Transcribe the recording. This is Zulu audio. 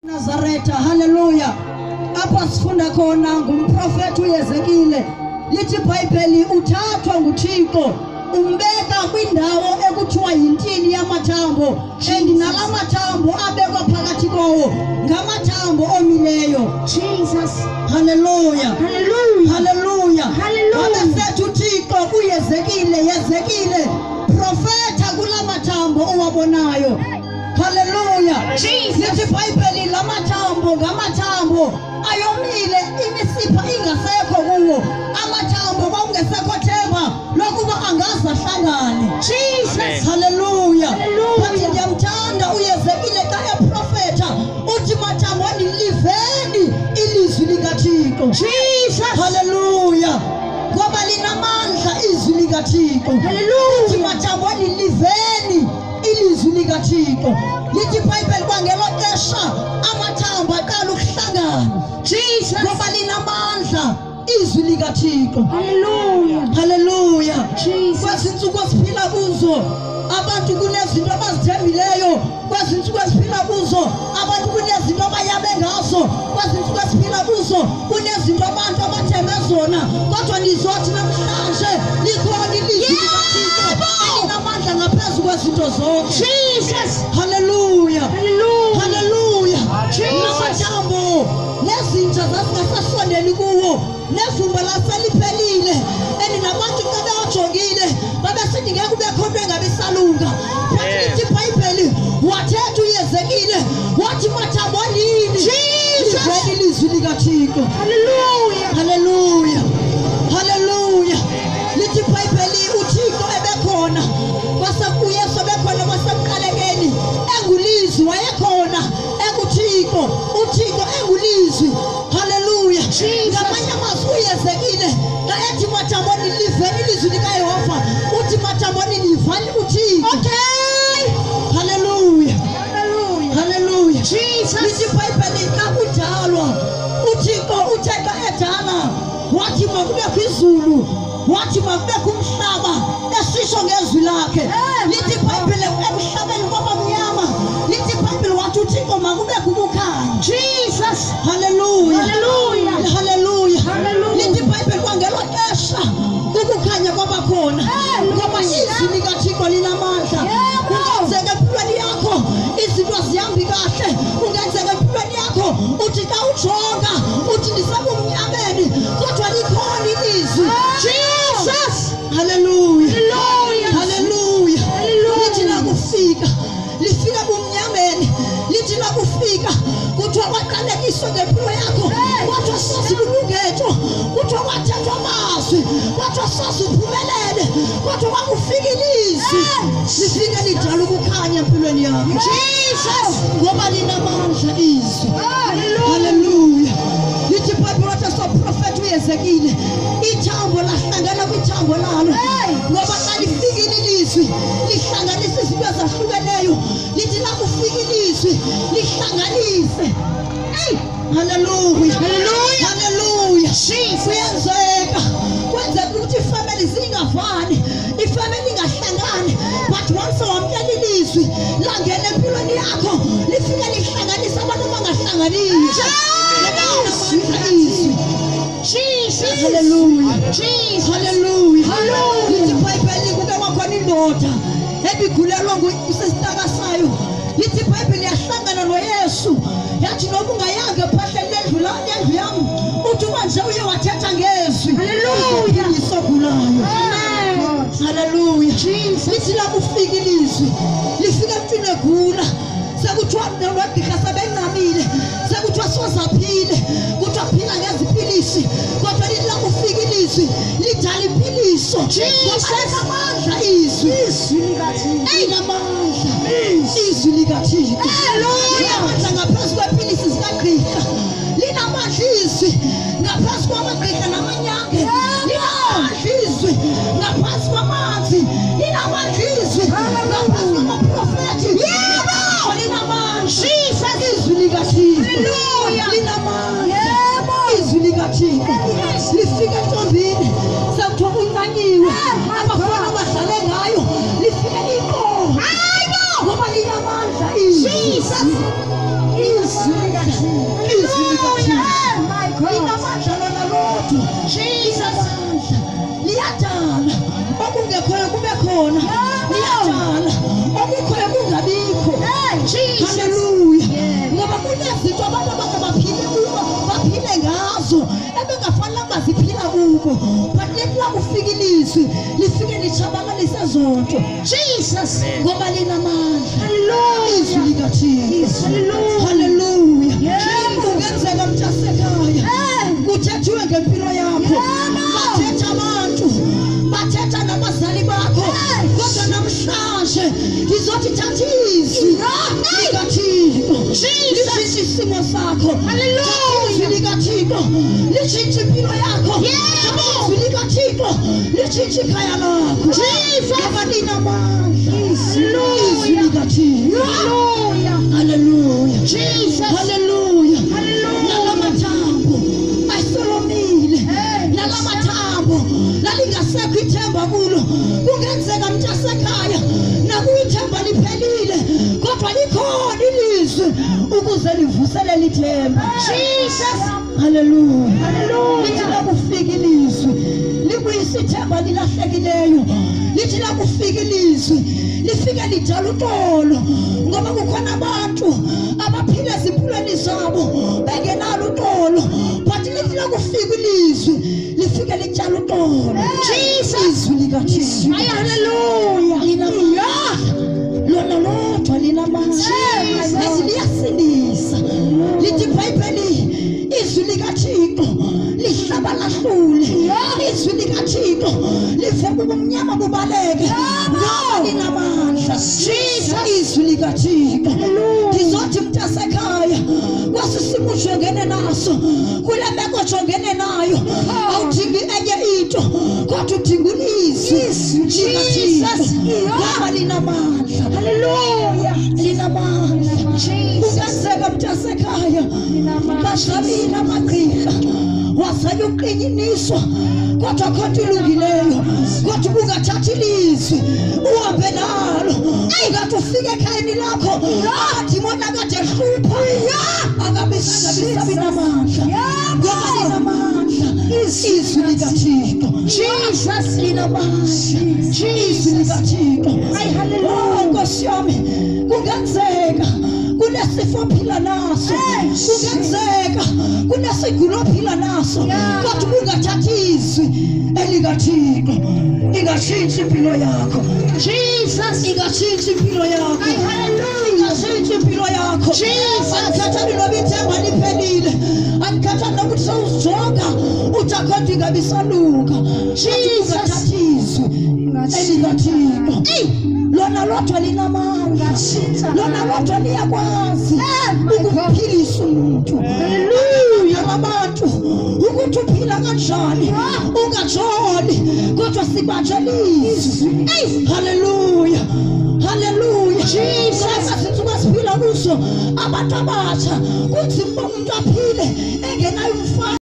Nazareth, hallelujah. Apha sifunda khona ngumprofeti uYezekile. Lithi iBhayibheli uthathwa nguThixo umbeka kwindawo ekuthiwa yintini yamathambo, nalamathambo abekwa phakathi kwawo ngamathambo omileyo. Jesus, hallelujah, hallelujah, hallelujah, hallelujah. Wabesethu uThixo Yezekile profeta kulamathambo owabonayo. Hallelujah. Jesus. Lithi iBhayibheli lamathambo ngamathambo ayomile, imisipha ingasekho kuwo. Amathambo kwakungesekho themba lokuba angaze ahlangane. Jesus. Hallelujah. Bathi ndiyamthanda uYezekile ka eprofeta uthi mathamboni liveni ilizwi likaThixo. Jesus. Hallelujah. Ngoba linamandla izwi likaThixo. Hallelujah. Uthi mathamboni liveni ilizwi likaThixo. Lithi iBhayibheli kwangelo xesha amathambo aqala ukuhlangana. Jesus. Ngoba linamandla izwi likaThixo. Hallelujah, hallelujah. Jesus. Kwezinsuku esiphila kuzo abantu kunezinto abazithembileyo, kwezinsuku esiphila kuzo abantu kunezinto abayabe ngazo, kwezinsuku esiphila kuzo kunezinto abantu abathembe zona, kodwa nizothi namhlanje likhona ilizwi likaThixo elinamandla ngaphezu kwezinto zonke. Jesus. Hallelujah, hallelujah, hallelujah. Amathambo nezinja zasingasasondeli kuwo, nevumba laseliphelile, nabantu xa bewajongile babesithi ngeke kube khona engabisalunga. Lithi iBhayibheli wathetha uYezekile wathi mathambonini liveni ilizwi likaThixo. Hallelujah, hallelujah, hallelujah. Lithi iBhayibheli uThixo ebekhona kwaseUyesu ebekhona kwasemqalekeni, engulizwi wayekhona ekuThixo, uThixo engulizwi. Hallelujah. Ngamanye amazwi uYezekile xa ethi mathamboni liveni ilizwi likaYehova uthi mathamboni liveni uThixo. Okay. Hallelujah, hallelujah, hallelujah. Jesus. Lithi iBhayibheli xa kudalwa uThixo uthe xa edala wathi makubekho izulu, wathi makubekho umhlaba, esisho ngezwi lakhe. Lithi iBhayibheli emhlabeni kwaba mnyama, lithi iBhayibheli wathi uThixo makubekho ukukhanya. Jesus. Hallelujah, hallelujah, hallelujah, hallelujah. Lithi iBhayibheli kwangelo xesha ukukhanya kwaba khona ngoba izwi likaThixo linamandla. Kungenzeka empilweni yakho izinto zihambi kahle, kungenzeka empilweni yakho uthi xa ujonga uthi ndisebumnyameni, kodwa likhona ilizwi. Jesus. Hallelujah, hallelujah, hallelujah. Lithi nakufika lifika bumnyameni, lithi nakufika kuthiwa kwaqalekiswa ngempilo yakho, kwathiwa sasikulungetho, kuthiwa kwathethwa amazwi, kwathiwa sasiphumelele, kwathiwa kwakufika ilizwi lifike lidala ukukhanya empilweni yakho. Jesus. Ngoba linamandla izwi. Hallelujah. Lithi iBhayibheli wathi soprofeti uYezekile ithambo lahlangana kwithambo lalo, ngoba xa lifikile ilizwi lihlanganisa izinto ezahlukeneyo. Lithi nakufika ilizwi lihlanganise. Hallelujah, hallelujah, hallelujah. Kuyenzeka ukuthi ifamily zingavani, ifamily ingahlangani, but once wamkela ilizwi langena empilweni yakho lifika lihlanganisa abantu abangahlanganisa. Jesus. Hallelujah. Jesus. Hallelujah. Hallelujah. Lithi iBhayibheli kuke kwakhona indoda ebigulelwa ngusisitaka sayo. Lithi iBhayibheli yahlangana noYesu yathi noma ungayanga ephahleni lendlu yami uthi manje uye wathetha ngezwi. Hallelujah. Isogulayo. Amen. Hallelujah. Jesus. Lithi la kufika ilizwi lifika emntwini egula, sekuthiwa nogqirha sebenqamile, sekuthiwa sozaphile, kuthiwa phila ngezipilisi, kodwa lithi la kufika ilizwi lidala impiliso. Amandla izwi likaThixo, linamandla izwi likaThixo. Linamandla ngaphezu kwepilisi zikagqirha, linamandla izwi ngaphezu kwamagqirha namanyange, linamandla izwi ngaphezu kwamanzi, linamandla izwi ngaphezu kwamaprofethi. Linamandla izwi likaThixo, linamandla izwi likaThixo. Lifika entombini sekuthiwa uncanyiwe, abafana badlale ngayo, lifike liqobo ngoba linamandla izwi. Jesus. khona liyatshala okukhoyo kungabikho. Haleluya. Ngoba kunezinto abantu abangabaphile kubo baphile ngazo ebengafanele baziphila kubo, but letla kufika ilizwi lifike lichabakalise zonke. Jesus ngoba linamandla. Haleluya. Izwi likaThixo. Haleluya. Kungenzeka mntasekhaya kuthethiwe ngempilo yakho, bathetha abantu, bathetha nabazali bakho, kodwa namhlanje ngizothi thatha izwi likaThixo lishintshe isimo sakho. Izwi likaThixo lishintshe impilo yakho. Izwi likaThixo lishintshe ikhaya lakho. Ngoba linamandla. Izwi likaThixo. Haleluya. Haleluya. Nalamathambo ayisolomile, nalamathambo lalingasekho ithemba kulo. Kungenzeka mntasekhaya nakuyithemba liphelile, kodwa likhona ilizwi ukuze livuselele ithemba. Haleluya. Lithi lakufika ilizwi libuyisa ithemba lilahlekileyo. Lithi lakufika ilizwi lifike lijala uxolo, ngoba kukhona abantu abaphila ezimpilweni zabo bengenalo uxolo, but lithi lakufika ilizwi lifike lijala uxolo. Izwi likaThixo. Haleluya. Lona lodwa linamandla, liyasindisa. Lithi iBhayibheli izwi likaThixo lihlabalahlule. Izwi likaThixo livuma ubumnyama bubaleke. Ngoba linamandla. Izwi likaThixo. Ngizothi mntasekhaya kwasisimo ujongene naso, kule meko ojongene nayo, awudingi enye into kodwa udinga izwi likaThixo. Ngoba linamandla. Haleluya. Linamandla. Kungenzeka mntasekhaya bashabile amagqirha, wazanye uqinyiniswa, kodwa khona ilungileyo, kodwa bungathathi ilizwi uhambe nalo. Ungathi ufike ekhayeni lakho athi mona kade hlupha akabisabi namandla. Ngoba linamandla. Izwi likaThixo. Linamandla. Izwi likaThixo. Haleluya. Nkosi yami, kungenzeka kunesifo ophila naso, kungenzeka kunesigulo ophila naso, kodwa ungathathi izwi elikaThixo ingashintsha impilo yakho. Ingashintsha impilo yakho. Ingashintsha impilo yakho. Anikhathani noba ithemba liphelile, anikhathani nokuthi sewuzijonga uthi akhona ingabisaluka. Ungathathi izwi elikaThixo. Lona lodwa linamandla, lona lodwa liyakwazi ukuphilisa umuntu. Haleluya. Abantu ukuthi uphila kanjani ungajoli, kodwa sibanjele izwi. Haleluya. Haleluya. Sinsuku esiphila kuzo abantu abatsha kunzima umuntu aphile engenayo umfana.